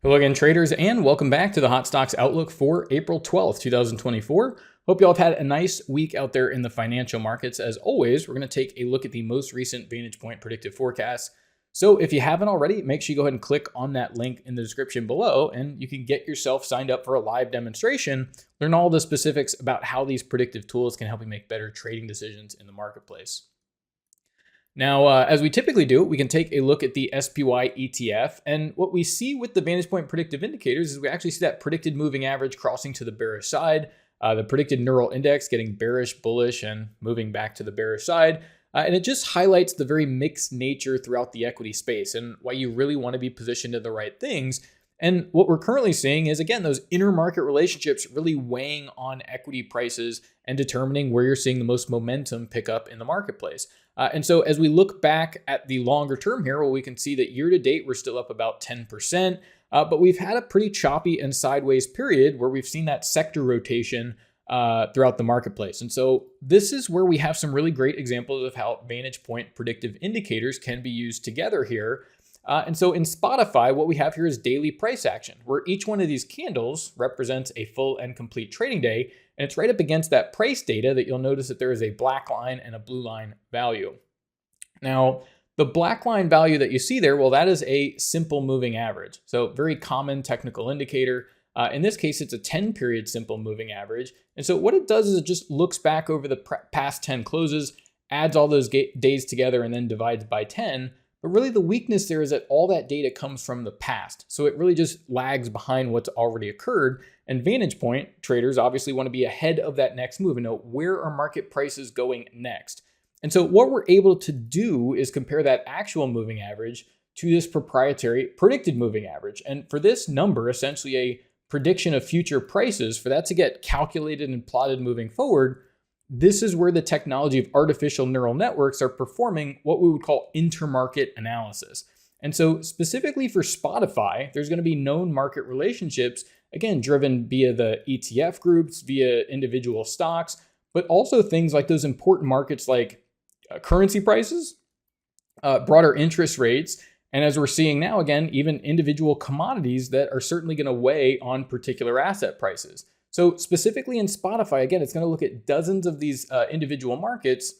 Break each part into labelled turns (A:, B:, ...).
A: Hello again, traders, and welcome back to the Hot Stocks Outlook for April 12th, 2024. Hope you all have had a nice week out there in the financial markets. As always, we're going to take a look at the most recent VantagePoint predictive forecast. So if you haven't already, make sure you go ahead and click on that link in the description below, and you can get yourself signed up for a live demonstration, learn all the specifics about how these predictive tools can help you make better trading decisions in the marketplace. Now, as we typically do, we can take a look at the SPY ETF. And what we see with the VantagePoint predictive indicators is we actually see that predicted moving average crossing to the bearish side, the predicted neural index getting bearish, bullish, and moving back to the bearish side. And it just highlights the very mixed nature throughout the equity space and why you really want to be positioned in the right things. And what we're currently seeing is, again, those intermarket relationships really weighing on equity prices and determining where you're seeing the most momentum pick up in the marketplace. And so as we look back at the longer term here, well, we can see that year to date, we're still up about 10%, but we've had a pretty choppy and sideways period where we've seen that sector rotation throughout the marketplace. And so this is where we have some really great examples of how VantagePoint predictive indicators can be used together here. And so in Spotify, what we have here is daily price action, where each one of these candles represents a full and complete trading day. And it's right up against that price data that you'll notice that there is a black line and a blue line value. Now, the black line value that you see there, well, that is a simple moving average. So very common technical indicator. In this case, it's a 10-period simple moving average. And so what it does is it just looks back over the past 10 closes, adds all those days together, and then divides by 10. But really the weakness there is that all that data comes from the past. So it really just lags behind what's already occurred. And VantagePoint traders obviously want to be ahead of that next move and know where are market prices going next. And so what we're able to do is compare that actual moving average to this proprietary predicted moving average. And for this number, essentially a prediction of future prices, for that to get calculated and plotted moving forward, this is where the technology of artificial neural networks are performing what we would call intermarket analysis. And so specifically for Spotify, there's going to be known market relationships, again, driven via the ETF groups, via individual stocks, but also things like those important markets like currency prices, broader interest rates, and as we're seeing now, again, even individual commodities that are certainly going to weigh on particular asset prices. So specifically in Spotify, again, it's going to look at dozens of these individual markets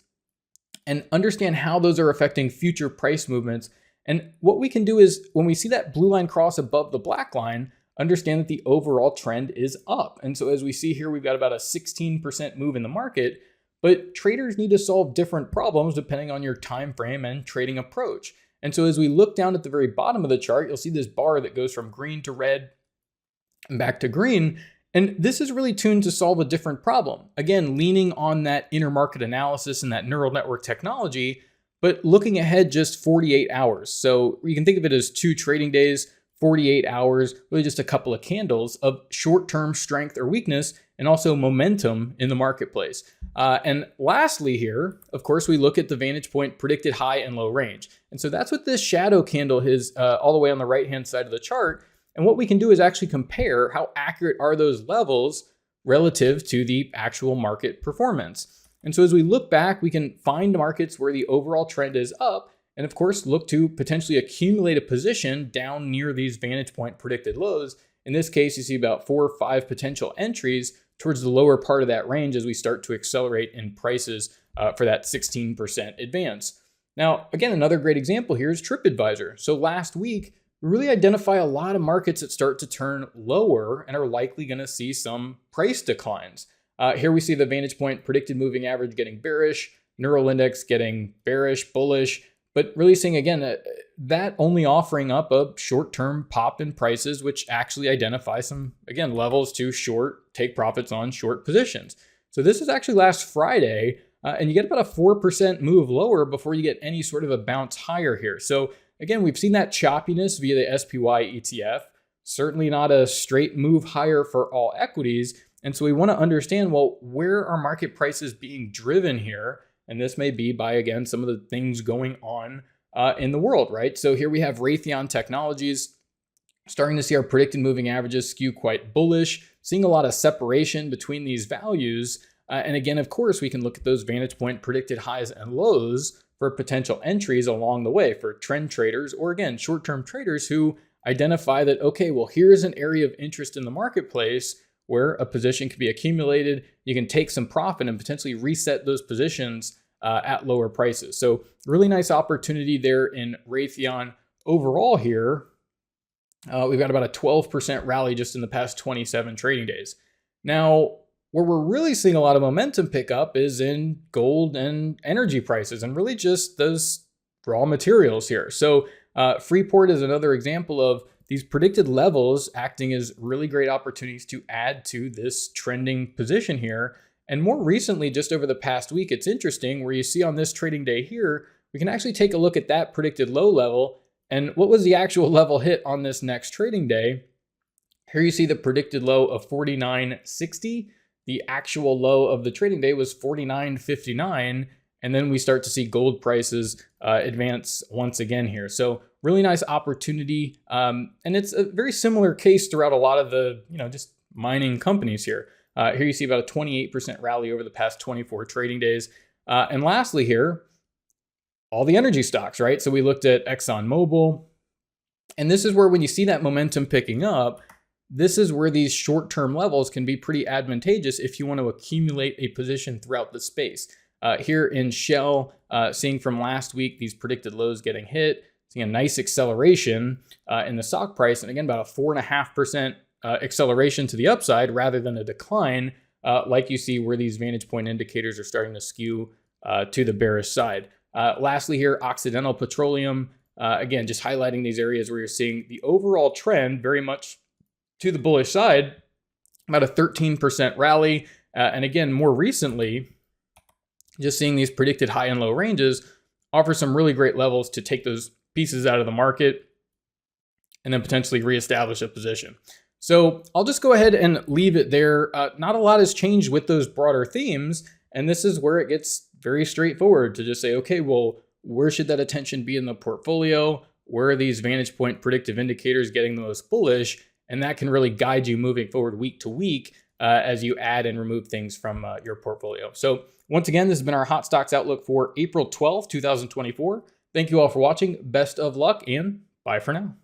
A: and understand how those are affecting future price movements. And what we can do is when we see that blue line cross above the black line, understand that the overall trend is up. And so as we see here, we've got about a 16% move in the market, but traders need to solve different problems depending on your time frame and trading approach. And so as we look down at the very bottom of the chart, you'll see this bar that goes from green to red and back to green. And this is really tuned to solve a different problem. Again, leaning on that intermarket analysis and that neural network technology, but looking ahead just 48 hours. So you can think of it as 2 trading days, 48 hours, really just a couple of candles of short-term strength or weakness, and also momentum in the marketplace. And lastly here, of course, we look at the VantagePoint predicted high and low range. And so that's what this shadow candle is all the way on the right-hand side of the chart. And what we can do is actually compare how accurate are those levels relative to the actual market performance. And so as we look back, we can find markets where the overall trend is up, and of course, look to potentially accumulate a position down near these VantagePoint predicted lows. In this case, you see about 4 or 5 potential entries towards the lower part of that range as we start to accelerate in prices for that 16% advance. Now, again, another great example here is TripAdvisor. So last week, we really identify a lot of markets that start to turn lower and are likely going to see some price declines. Here we see the VantagePoint predicted moving average getting bearish, neural index getting bearish, bullish, but really seeing, again, that only offering up a short-term pop in prices, which actually identify some, again, levels to take profits on short positions. So this is actually last Friday, and you get about a 4% move lower before you get any sort of a bounce higher here. So again, we've seen that choppiness via the SPY ETF, certainly not a straight move higher for all equities. And so we want to understand, well, where are market prices being driven here? And this may be by, again, some of the things going on in the world, right? So here we have Raytheon Technologies starting to see our predicted moving averages skew quite bullish, seeing a lot of separation between these values. And again, of course, we can look at those VantagePoint predicted highs and lows for potential entries along the way for trend traders, or again, short-term traders who identify that, okay, well, here's an area of interest in the marketplace where a position can be accumulated. You can take some profit and potentially reset those positions at lower prices. So really nice opportunity there in Raytheon. Overall here, we've got about a 12% rally just in the past 27 trading days. Now, where we're really seeing a lot of momentum pick up is in gold and energy prices, and really just those raw materials here. So Freeport is another example of these predicted levels acting as really great opportunities to add to this trending position here. And more recently, just over the past week, it's interesting where you see on this trading day here, we can actually take a look at that predicted low level. And what was the actual level hit on this next trading day? Here you see the predicted low of 49.60. The actual low of the trading day was 49.59. And then we start to see gold prices advance once again here. So really nice opportunity. And it's a very similar case throughout a lot of the, just mining companies here. Here you see about a 28% rally over the past 24 trading days. And lastly here, all the energy stocks, right? So we looked at ExxonMobil. And this is where when you see that momentum picking up, this is where these short-term levels can be pretty advantageous if you want to accumulate a position throughout the space. Here in SHEL, seeing from last week, these predicted lows getting hit, seeing a nice acceleration in the stock price. And again, about a 4.5% acceleration to the upside rather than a decline, like you see where these VantagePoint indicators are starting to skew to the bearish side. Lastly here, Occidental Petroleum, again, just highlighting these areas where you're seeing the overall trend very much to the bullish side, about a 13% rally. And again, more recently, just seeing these predicted high and low ranges offer some really great levels to take those pieces out of the market and then potentially reestablish a position. So I'll just go ahead and leave it there. Not a lot has changed with those broader themes. And this is where it gets very straightforward to just say, okay, well, where should that attention be in the portfolio? Where are these VantagePoint predictive indicators getting the most bullish? And that can really guide you moving forward week to week as you add and remove things from your portfolio. So once again, this has been our Hot Stocks Outlook for April 12th, 2024. Thank you all for watching. Best of luck and bye for now.